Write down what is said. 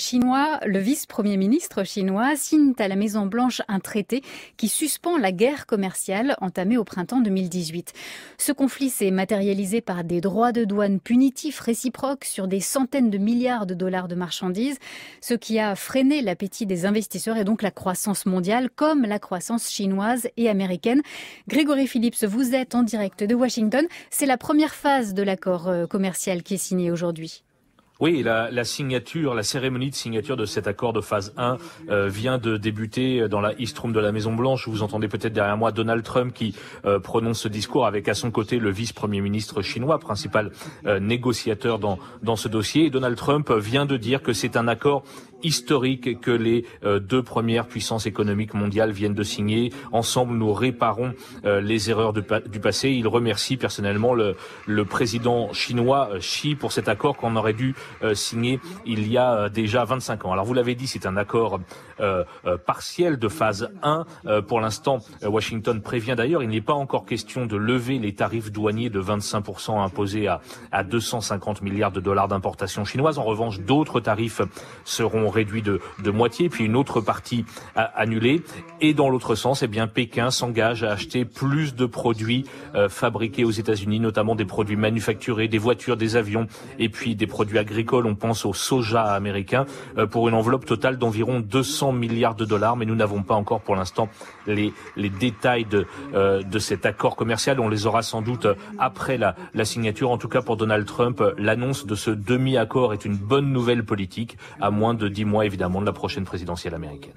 chinois, le vice-premier ministre chinois, signe à la Maison-Blanche un traité qui suspend la guerre commerciale entamée au printemps 2018. Ce conflit s'est matérialisé par des droits de douane punitifs réciproques sur des centaines de milliards de dollars de marchandises, ce qui a freiné l'appétit des investisseurs et donc la croissance mondiale comme la croissance chinoise et américaine. Grégory Phillips, vous êtes en direct de Washington. C'est la première phase de l'accord commercial qui est signé aujourd'hui. Oui, la cérémonie de signature de cet accord de phase 1 vient de débuter dans la East Room de la Maison-Blanche. Vous entendez peut-être derrière moi Donald Trump qui prononce ce discours avec à son côté le vice-premier ministre chinois, principal négociateur dans ce dossier. Et Donald Trump vient de dire que c'est un accord historique que les deux premières puissances économiques mondiales viennent de signer. Ensemble, nous réparons les erreurs du passé. Il remercie personnellement le président chinois Xi pour cet accord qu'on aurait dû signer il y a déjà 25 ans. Alors vous l'avez dit, c'est un accord partiel de phase 1. Pour l'instant, Washington prévient d'ailleurs, il n'est pas encore question de lever les tarifs douaniers de 25% imposés à 250 milliards de dollars d'importation chinoise. En revanche, d'autres tarifs seront réduits de moitié, puis une autre partie annulée. Et dans l'autre sens, eh bien, Pékin s'engage à acheter plus de produits fabriqués aux États-Unis, notamment des produits manufacturés, des voitures, des avions, et puis des produits agricoles. On pense au soja américain pour une enveloppe totale d'environ 200 milliards de dollars. Mais nous n'avons pas encore pour l'instant les détails de cet accord commercial. On les aura sans doute après la signature. En tout cas, pour Donald Trump, l'annonce de ce demi-accord est une bonne nouvelle politique, à moins de 10 mois évidemment de la prochaine présidentielle américaine.